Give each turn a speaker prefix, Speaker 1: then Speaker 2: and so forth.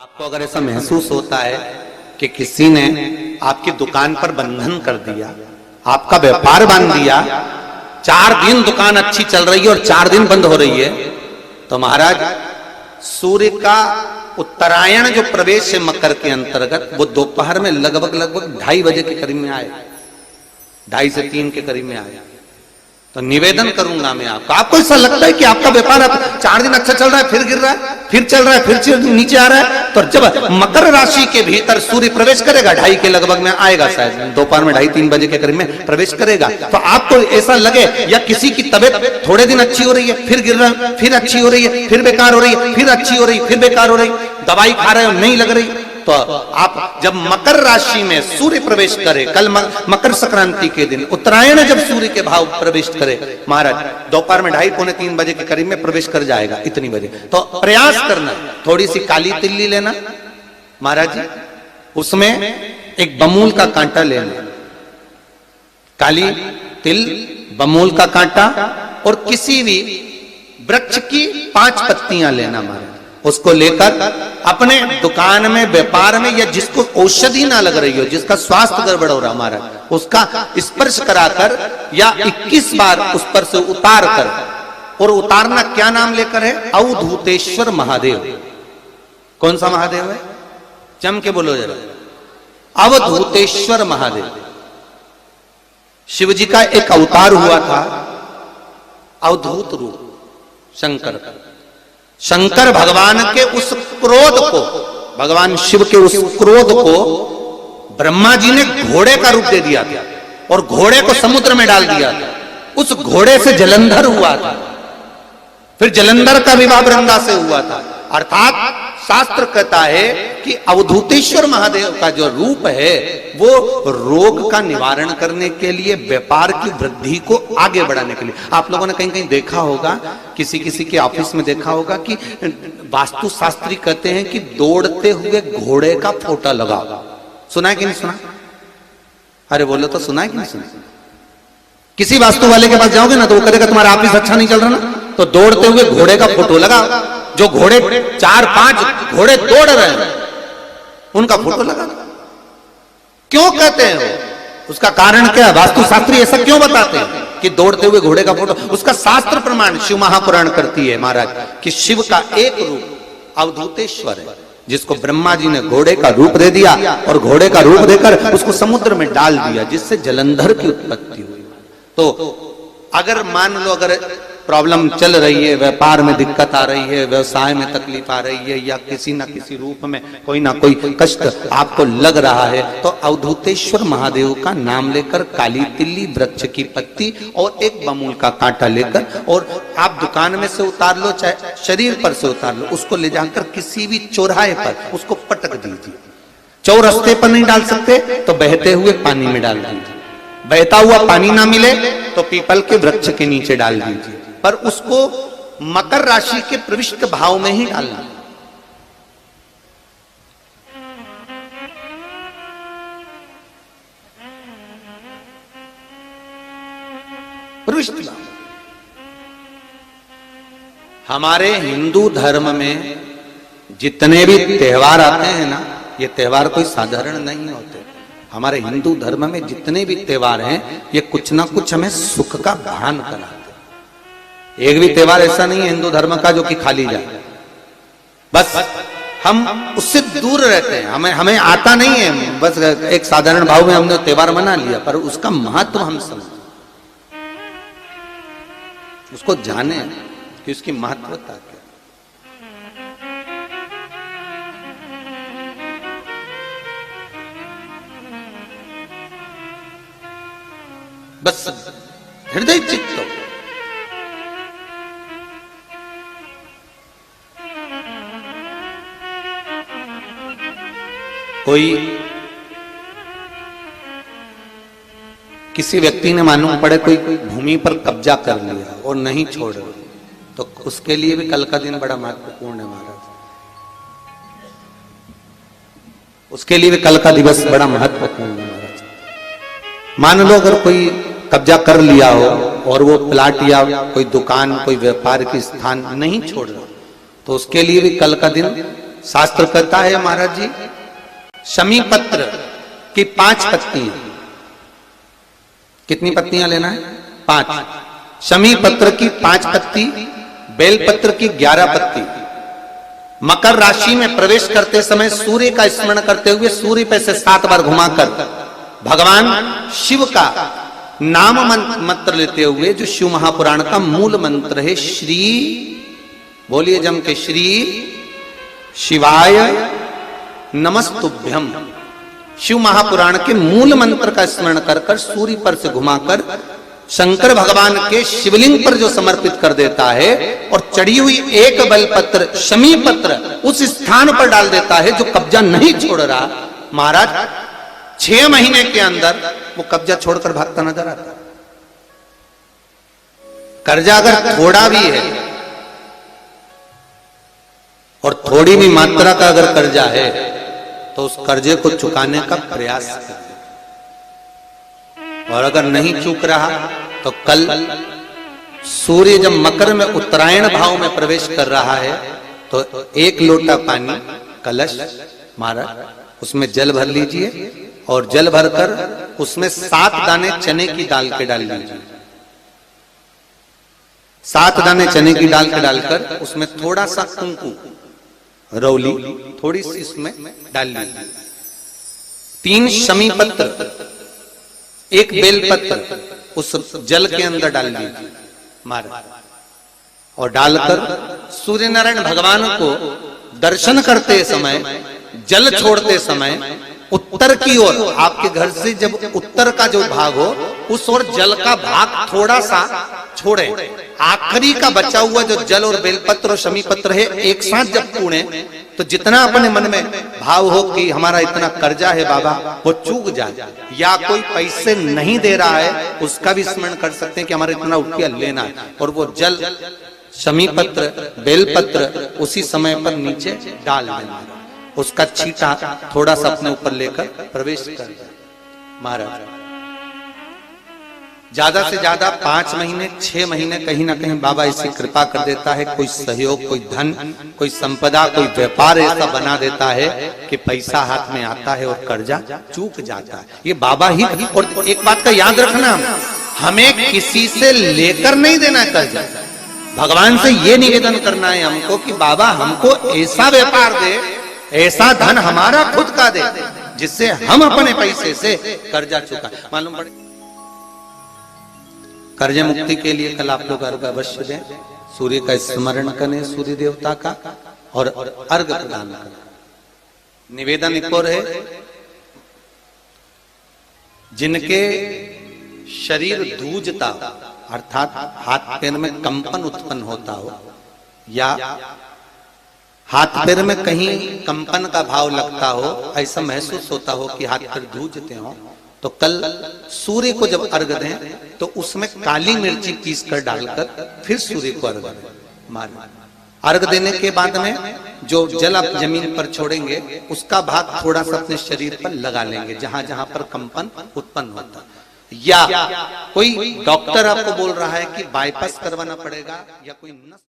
Speaker 1: आपको अगर ऐसा महसूस होता है कि किसी ने आपकी दुकान पर बंधन कर दिया, आपका व्यापार बांध दिया, 4 दिन दुकान अच्छी चल रही है और 4 दिन बंद हो रही है, तो महाराज सूर्य का उत्तरायण जो प्रवेश है मकर के अंतर्गत, वो दोपहर में लगभग 2:30 बजे के करीब में आए, 2:30 से 3 के करीब में आए। तो निवेदन करूंगा मैं आपको ऐसा लगता है कि आपका व्यापार 4 दिन अच्छा चल रहा है, फिर गिर रहा है, फिर चल रहा है, फिर नीचे आ रहा है, तो जब मकर राशि के भीतर सूर्य प्रवेश करेगा 2:30 के लगभग में आएगा, शायद दोपहर में 2:30-3 बजे के करीब में प्रवेश करेगा, तो आपको ऐसा लगे या किसी की तबियत थोड़े दिन अच्छी हो रही है, फिर गिर रहा है, फिर अच्छी हो रही है, फिर बेकार हो रही है, फिर अच्छी हो रही है, फिर बेकार हो रही, दवाई खा रहे हो नहीं लग रही, तो आप जब मकर राशि में सूर्य प्रवेश करे, कल मकर संक्रांति के दिन उत्तरायण जब सूर्य के भाव प्रवेश करे महाराज, दोपहर में 2:30-3 बजे के करीब में प्रवेश कर जाएगा, इतनी बजे, तो प्रयास करना थोड़ी सी काली तिल्ली लेना महाराज जी, उसमें एक बमूल का कांटा लेना, काली तिल, बमूल का कांटा और किसी भी वृक्ष की 5 पत्तियां लेना महाराज, उसको लेकर अपने दुकान में, व्यापार में, या जिसको औषधि ना लग रही हो, जिसका स्वास्थ्य गड़बड़ हो रहा हमारा, उसका स्पर्श कराकर या 21 बार उस पर से उतार कर, और उतारना क्या नाम लेकर है? अवधूतेश्वर महादेव। कौन सा महादेव है? जम के बोलो जरा, अवधूतेश्वर महादेव। शिव जी का एक अवतार हुआ था, अवधूत रूप शंकर का। शंकर भगवान के उस क्रोध को, भगवान शिव के उस क्रोध को ब्रह्मा जी ने घोड़े का रूप दे दिया था और घोड़े को समुद्र में डाल दिया था। उस घोड़े से जलंधर हुआ था, फिर जलंधर का विवाह वृंदा से हुआ था। अर्थात शास्त्र कहता है कि अवधूतेश्वर महादेव का जो रूप है वो रोग का निवारण करने के लिए, व्यापार की वृद्धि को आगे बढ़ाने के लिए। आप लोगों ने कहीं कहीं देखा होगा, किसी किसी के ऑफिस में देखा होगा कि वास्तु शास्त्री कहते हैं कि दौड़ते हुए घोड़े का फोटो लगाओ। सुना है कि नहीं सुना? अरे बोलो तो, सुना है कि नहीं सुना? किसी वास्तु वाले के पास जाओगे ना तो वो कहेगा तुम्हारा ऑफिस अच्छा नहीं चल रहा ना, तो दौड़ते हुए घोड़े का फोटो लगाओ। जो घोड़े 4-5 घोड़े दौड़ रहे हैं उनका फोटो लगा। क्यों कहते हैं वो? उसका कारण क्या है? वास्तु शास्त्री ऐसा क्यों बताते हैं कि दौड़ते हुए घोड़े का फोटो? उसका शास्त्र प्रमाण शिव महापुराण करती है महाराज कि शिव का एक रूप अवधूतेश्वर है, जिसको ब्रह्मा जी ने घोड़े का रूप दे दिया और घोड़े का रूप देकर उसको समुद्र में डाल दिया, जिससे जलंधर की उत्पत्ति हुई। तो अगर मान लो, अगर प्रॉब्लम चल रही है, व्यापार में दिक्कत आ रही है, व्यवसाय में तकलीफ आ रही है, या किसी ना किसी रूप में कोई ना कोई कष्ट आपको लग रहा है, तो अवधूतेश्वर महादेव का नाम लेकर काली तिल्ली, वृक्ष की पत्ती और एक बमूल का कांटा लेकर, और आप दुकान में से उतार लो, चाहे शरीर पर से उतार लो, उसको ले जाकर किसी भी चौराहे पर उसको पटक दीजिए। चौरस्ते पर नहीं डाल सकते तो बहते हुए पानी में डाल दीजिए। बहता हुआ पानी ना मिले तो पीपल के वृक्ष के नीचे डाल दीजिए, पर उसको मकर राशि के प्रविष्ट भाव में ही डालना। प्रविष्ट भाव। हमारे हिंदू धर्म में जितने भी त्योहार आते हैं ना, ये त्योहार कोई साधारण नहीं होते। हमारे हिंदू धर्म में जितने भी त्योहार हैं, ये कुछ ना कुछ हमें सुख का भान कराते। एक भी त्योहार ऐसा नहीं है हिंदू धर्म का जो कि खाली जाए। बस हम उससे दूर रहते हैं, हमें आता नहीं है, बस एक साधारण भाव में हमने त्योहार मना लिया, पर उसका महत्व हम समझें, उसको जाने कि उसकी महत्वता क्या। बस हृदय चित्त हो। कोई किसी व्यक्ति ने मालूम पड़े कोई भूमि पर कब्जा कर लिया और नहीं छोड़, तो उसके लिए भी कल का दिन बड़ा महत्वपूर्ण है महाराज। उसके लिए भी कल का दिवस बड़ा महत्वपूर्ण है महाराज। मान लो अगर कोई कब्जा कर लिया हो और वो प्लाट या कोई दुकान, कोई व्यापार की स्थान नहीं छोड़ रहा, तो उसके लिए भी कल का दिन शास्त्र कहता है महाराज जी, शमी पत्र की 5 पत्तियां, कितनी पत्तियां लेना है? 5। शमी पत्र की 5 पत्ती, बेलपत्र की 11 पत्ती। मकर राशि में प्रवेश करते समय सूर्य का स्मरण करते हुए सूर्य पे से 7 बार घुमाकर भगवान शिव का नाम मंत्र लेते हुए, जो शिव महापुराण का मूल मंत्र है, श्री, बोलिए जम के, श्री शिवाय नमस्तुभ्यम, शिव महापुराण के मूल मंत्र का स्मरण कर कर सूर्य पर से घुमाकर शंकर भगवान के शिवलिंग पर जो समर्पित कर देता है और चढ़ी हुई एक बेलपत्र शमी पत्र उस स्थान पर डाल देता है जो कब्जा नहीं छोड़ रहा, महाराज 6 महीने के अंदर वो कब्जा छोड़कर भागता नजर आता। कर्जा अगर थोड़ा भी है और थोड़ी भी मात्रा का अगर कर्जा है तो उस कर्जे को चुकाने का प्रयास करें, और अगर नहीं चूक रहा तो कल सूर्य जब मकर में उत्तरायण भाव में प्रवेश कर रहा है तो 1 लोटा पानी कलश महाराज उसमें जल भर लीजिए और जल भरकर उसमें 7 दाने चने की दाल के डाल लीजिए। 7 दाने चने की दाल के डालकर उसमें थोड़ा सा कुंकू रौली थोड़ी सी इसमें डाल लीजिए। 3 शमी पत्र, 1 बेलपत्र उस जल के अंदर डाल लीजिए महाराज, और डालकर सूर्य नारायण भगवान को दर्शन करते समय, जल छोड़ते समय उत्तर की ओर, आपके घर से जब उत्तर का जो भाग हो उस ओर जल का भाग थोड़ा सा छोड़े। आखिरी का बचा हुआ जो जल और बेलपत्र और शमी पत्र है एक साथ जब पूणे तो जितना अपने मन में भाव हो कि हमारा इतना कर्जा है बाबा, वो चूक जाए, या कोई पैसे नहीं दे रहा है उसका भी स्मरण कर सकते हैं कि हमारा इतना रुपया लेना है, और वो जल शमी पत्र बेलपत्र उसी समय पर नीचे डाल देना, उसका छींटा थोड़ा सा अपने ऊपर लेकर प्रवेश कर महाराज। ज्यादा से ज्यादा 5 महीने 6 महीने कहीं ना कहीं बाबा ऐसी कृपा कर देता है, कोई सहयोग, कोई धन, कोई संपदा, कोई व्यापार ऐसा बना देता है कि पैसा हाथ में आता है और कर्जा चूक जाता है। ये बाबा ही। और एक बात का याद रखना, हमें किसी से लेकर नहीं देना कर्जा, भगवान से ये निवेदन करना है हमको कि बाबा हमको ऐसा व्यापार दे, ऐसा धन हमारा खुद का दे जिससे हम अपने पैसे से कर्जा चुका। मालूम पड़े कर्ज मुक्ति के लिए कल आप लोग अर्घ अवश्य दें, सूर्य का स्मरण करें, सूर्य देवता का, और अर्घ प्रदान करें। निवेदन एक और है, जिनके शरीर धूजता अर्थात हाथ पैर में कंपन उत्पन्न होता हो, या हाथ पैर में कहीं कंपन का भाव लगता हो, ऐसा महसूस होता हो कि हाथ पैर धूजते हो, तो कल सूर्य को जब अर्घ दें तो उसमें काली मिर्ची पीस कर डालकर फिर सूर्य को अर्घ दें। अर्घ देने के बाद में जो जल आप जमीन पर छोड़ेंगे उसका भाग थोड़ा सा अपने शरीर पर लगा लेंगे जहां जहां पर कंपन उत्पन्न होता। या कोई डॉक्टर आपको बोल रहा है कि बाईपास करवाना पड़ेगा, या कोई